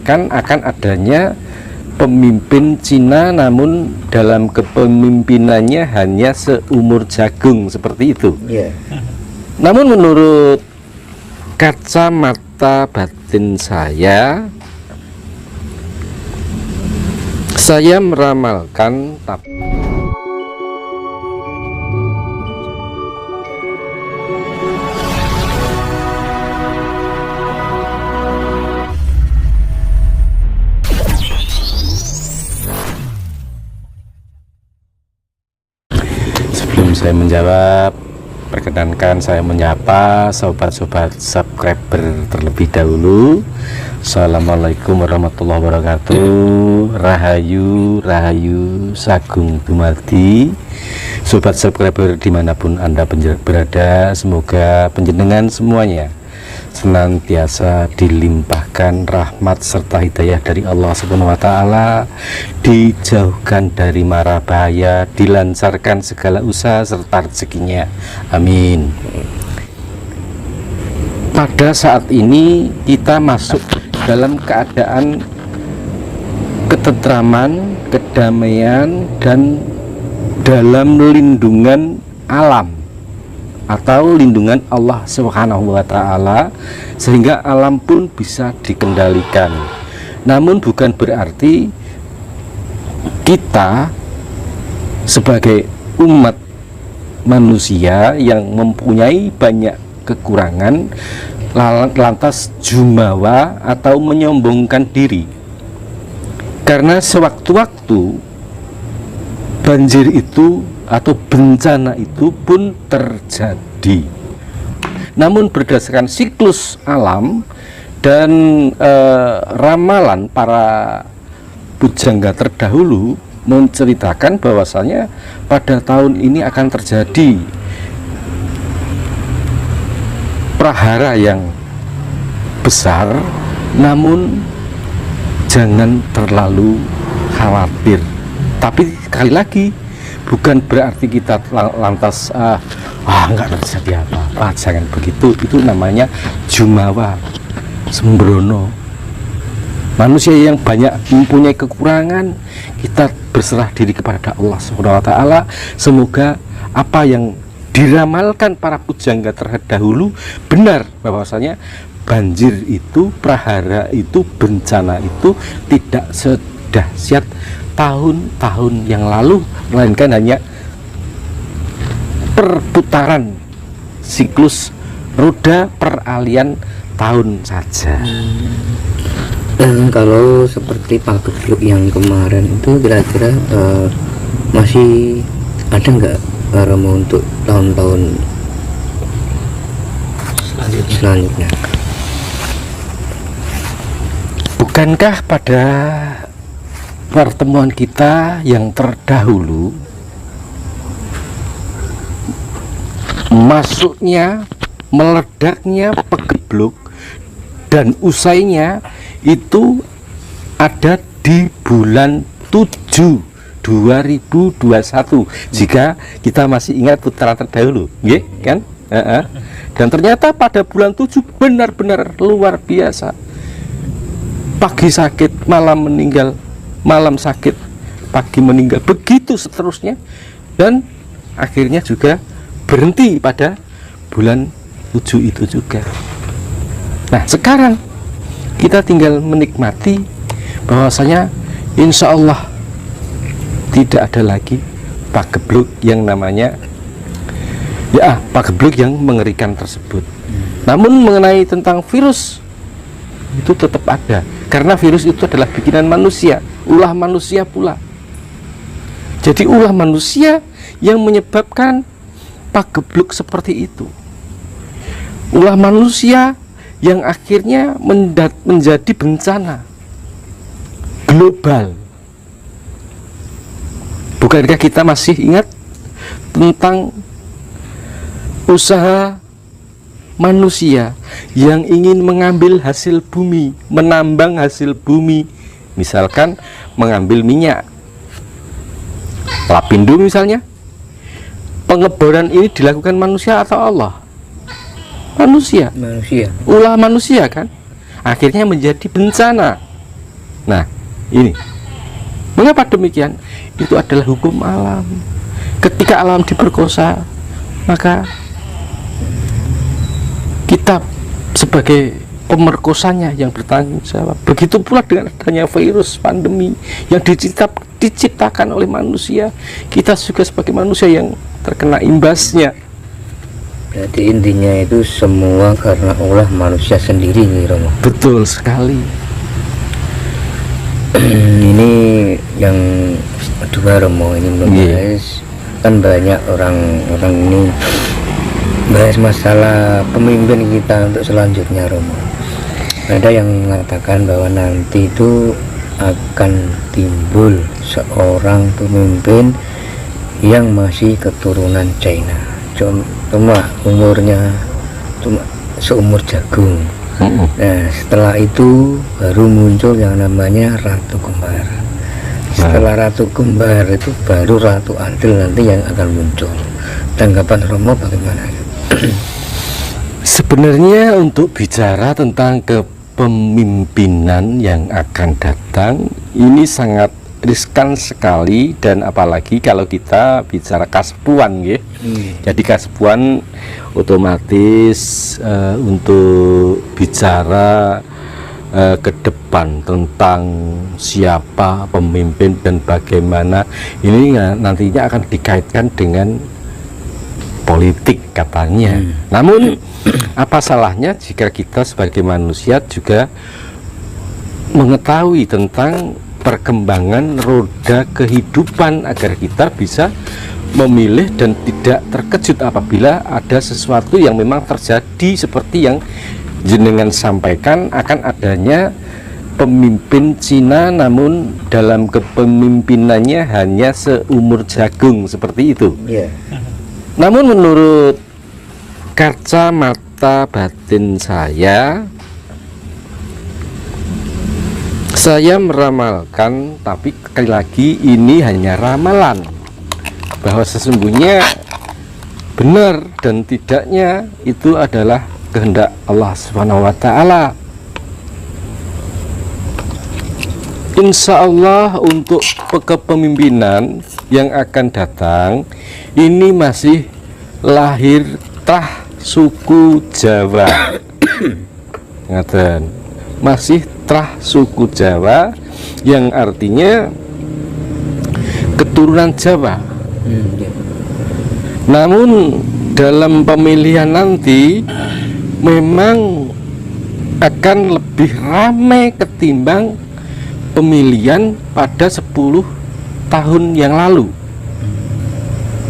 menyarankan akan adanya pemimpin Cina, namun dalam kepemimpinannya hanya seumur jagung seperti itu. Namun menurut kacamata batin saya meramalkan sebelum saya menjawab, perkenankan saya menyapa sobat-sobat subscriber terlebih dahulu. Assalamualaikum warahmatullahi wabarakatuh. Rahayu, rahayu, sagung dumadi. Sobat subscriber dimanapun Anda berada, semoga panjenengan semuanya senantiasa dilimpahkan rahmat serta hidayah dari Allah Subhanahu wa Ta'ala, dijauhkan dari mara bahaya, dilancarkan segala usaha serta rezekinya, amin. Pada saat ini kita masuk dalam keadaan ketentraman, kedamaian, dan dalam lindungan alam atau lindungan Allah Subhanahu wa Ta'ala, sehingga alam pun bisa dikendalikan. Namun bukan berarti kita sebagai umat manusia yang mempunyai banyak kekurangan lantas jumawa atau menyombongkan diri, karena sewaktu-waktu banjir itu atau bencana itu pun terjadi. Namun berdasarkan siklus alam dan ramalan para pujangga terdahulu menceritakan bahwasanya pada tahun ini akan terjadi prahara yang besar, namun jangan terlalu khawatir. Tapi sekali lagi, bukan berarti kita lantas nggak terjadi apa-apa, jangan begitu. Itu namanya jumawa, sembrono. Manusia yang banyak mempunyai kekurangan, kita berserah diri kepada Allah Subhanahu wa Ta'ala. Semoga apa yang diramalkan para pujangga terdahulu benar, bahwasanya banjir itu, prahara itu, bencana itu tidak sedahsyat tahun-tahun yang lalu, melainkan hanya perputaran siklus roda peralihan tahun saja. Kalau seperti pagebluk yang kemarin itu kira-kira masih ada nggak Romo untuk tahun-tahun selanjutnya? Bukankah pada pertemuan kita yang terdahulu masuknya, meledaknya pagebluk dan usainya itu ada di bulan 7 2021, jika kita masih ingat putaran terdahulu, kan? Dan ternyata pada bulan 7 benar-benar luar biasa. Pagi sakit, malam meninggal, malam sakit, pagi meninggal, begitu seterusnya, dan akhirnya juga berhenti pada bulan 7 itu juga. Nah, sekarang kita tinggal menikmati bahwasanya insya Allah tidak ada lagi pagebluk yang namanya pagebluk yang mengerikan tersebut. Namun mengenai tentang virus itu tetap ada, karena virus itu adalah bikinan manusia, ulah manusia pula. Jadi ulah manusia yang menyebabkan pagebluk seperti itu. Ulah manusia yang akhirnya menjadi bencana global. Bukankah kita masih ingat tentang usaha manusia yang ingin mengambil hasil bumi, menambang hasil bumi, misalkan mengambil minyak, lapindo misalnya? Pengeboran ini dilakukan manusia atau Allah? Manusia. Manusia. Ulah manusia kan? Akhirnya menjadi bencana. Nah, ini mengapa demikian? Itu adalah hukum alam. Ketika alam diperkosa, maka kita sebagai pemerkosanya yang bertanggung jawab. Begitu pula dengan adanya virus pandemi yang diciptakan oleh manusia, kita juga sebagai manusia yang terkena imbasnya. Berarti intinya itu semua karena ulah manusia sendiri nih Romo. Betul sekali. Ini yang kedua Romo, ini membahas kan banyak orang ini bahas masalah pemimpin kita untuk selanjutnya Romo. Ada yang mengatakan bahwa nanti itu akan timbul seorang pemimpin yang masih keturunan China, cuma umurnya cuma seumur jagung. Nah, setelah itu baru muncul yang namanya Ratu Kembar. Setelah Ratu Kembar itu baru Ratu Adil nanti yang akan muncul. Tanggapan Romo bagaimana? Sebenarnya untuk bicara tentang kepemimpinan yang akan datang, ini sangat riskan sekali, dan apalagi kalau kita bicara kasepuan ya. Jadi kasepuan otomatis untuk bicara ke depan tentang siapa pemimpin dan bagaimana, ini nantinya akan dikaitkan dengan politik katanya. Namun apa salahnya jika kita sebagai manusia juga mengetahui tentang perkembangan roda kehidupan agar kita bisa memilih dan tidak terkejut apabila ada sesuatu yang memang terjadi seperti yang jenengan sampaikan, akan adanya pemimpin Cina namun dalam kepemimpinannya hanya seumur jagung seperti itu. Namun menurut kacamata batin saya meramalkan, tapi sekali lagi ini hanya ramalan, bahwa sesungguhnya benar dan tidaknya itu adalah kehendak Allah Subhanahu wa Ta'ala. Insya Allah untuk kepemimpinan yang akan datang ini masih lahir tah suku Jawa. Ngaten, masih trah suku Jawa, yang artinya keturunan Jawa. Namun dalam pemilihan nanti memang akan lebih ramai ketimbang pemilihan pada 10 tahun yang lalu.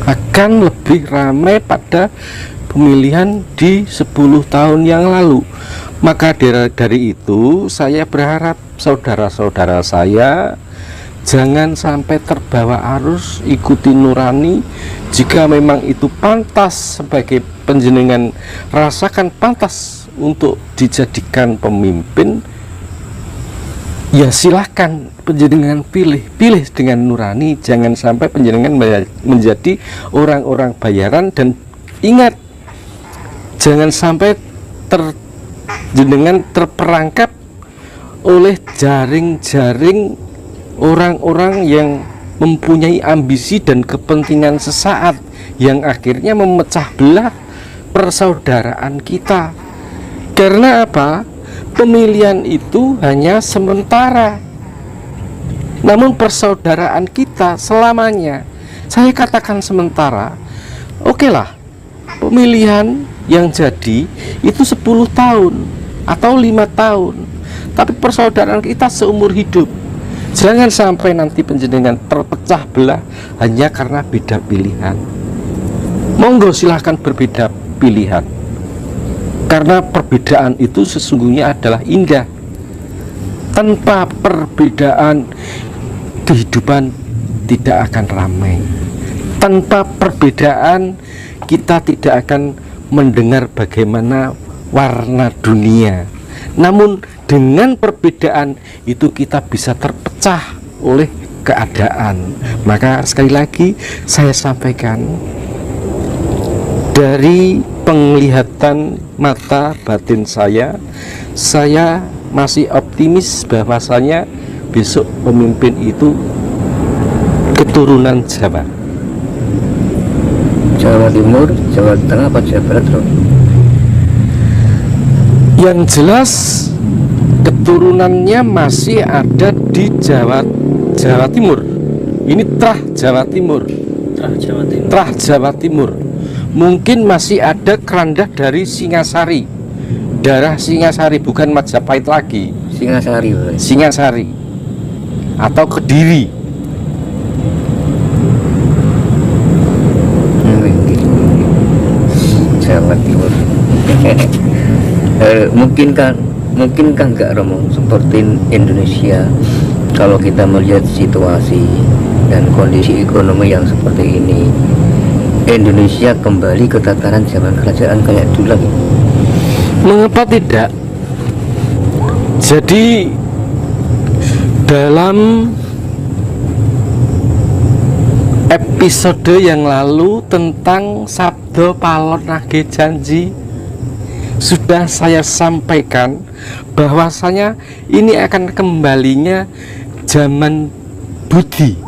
Akan lebih ramai pada pemilihan di 10 tahun yang lalu. Maka dari itu saya berharap saudara-saudara saya jangan sampai terbawa arus, ikuti nurani. Jika memang itu pantas sebagai panjenengan rasakan pantas untuk dijadikan pemimpin, ya silahkan panjenengan pilih dengan nurani. Jangan sampai panjenengan menjadi orang-orang bayaran, dan ingat, jangan sampai jenengan terperangkap oleh jaring-jaring orang-orang yang mempunyai ambisi dan kepentingan sesaat yang akhirnya memecah belah persaudaraan kita. Karena apa? Pemilihan itu hanya sementara, namun persaudaraan kita selamanya. Saya katakan sementara. Oke lah, pemilihan yang jadi itu 10 tahun atau 5 tahun, tapi persaudaraan kita seumur hidup. Jangan sampai nanti panjenengan terpecah belah hanya karena beda pilihan. Monggo silahkan berbeda pilihan, karena perbedaan itu sesungguhnya adalah indah. Tanpa perbedaan kehidupan tidak akan ramai. Tanpa perbedaan kita tidak akan mendengar bagaimana warna dunia. Namun dengan perbedaan itu kita bisa terpecah oleh keadaan. Maka sekali lagi saya sampaikan, dari penglihatan mata batin saya masih optimis bahwasanya besok pemimpin itu keturunan Jawa? Jawa Timur, Jawa Tengah, apa Jawa Barat, Bro? Yang jelas keturunannya masih ada di Jawa Timur. Ini Trah Jawa Timur. Trah Jawa Timur. Mungkin masih ada keranda dari Singasari. Darah Singasari, bukan Majapahit lagi. Singasari, Bro. Singasari atau Kediri. Jawa Timur. Mungkinkah enggak Romo seperti Indonesia kalau kita melihat situasi dan kondisi ekonomi yang seperti ini, Indonesia kembali ke tataran zaman kerajaan kayak dulu lagi? Mengapa tidak? Jadi dalam episode yang lalu tentang Sabdo Palon Nage Janji sudah saya sampaikan bahwasanya ini akan kembalinya zaman Budi.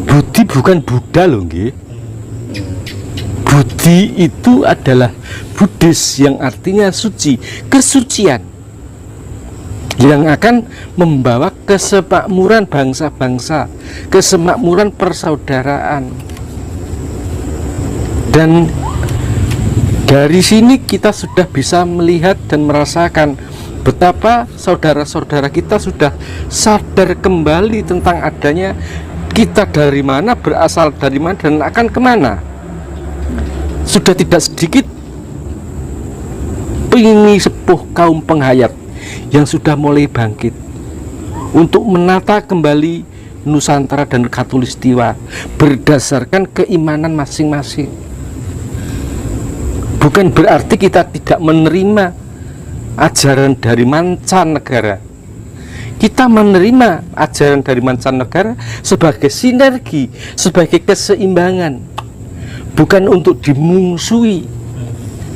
Budi bukan Buddha loh, nggih. Budi itu adalah Buddhis yang artinya suci, kesucian yang akan membawa kesemakmuran bangsa-bangsa, kesemakmuran persaudaraan. Dan dari sini kita sudah bisa melihat dan merasakan betapa saudara-saudara kita sudah sadar kembali tentang adanya kita dari mana, berasal dari mana, dan akan kemana. Sudah tidak sedikit pengingi sepuh kaum penghayat yang sudah mulai bangkit untuk menata kembali Nusantara dan Khatulistiwa berdasarkan keimanan masing-masing. Bukan berarti kita tidak menerima ajaran dari mancanegara. Kita menerima ajaran dari mancanegara sebagai sinergi, sebagai keseimbangan, bukan untuk dimungsuhi,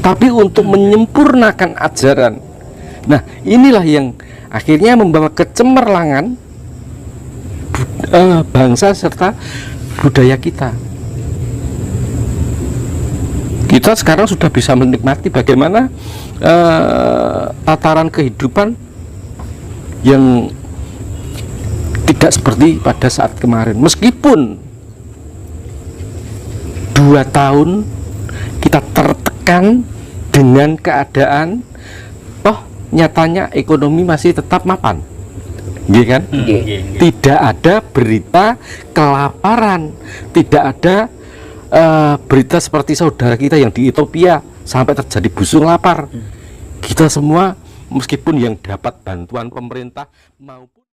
tapi untuk menyempurnakan ajaran. Nah, inilah yang akhirnya membawa kecemerlangan bangsa serta budaya kita. Kita sekarang sudah bisa menikmati bagaimana tataran kehidupan yang tidak seperti pada saat kemarin. Meskipun 2 tahun kita tertekan dengan keadaan, toh nyatanya ekonomi masih tetap mapan, gitu kan? Tidak ada berita kelaparan, tidak ada berita seperti saudara kita yang di Ethiopia sampai terjadi busung lapar. Kita semua meskipun yang dapat bantuan pemerintah maupun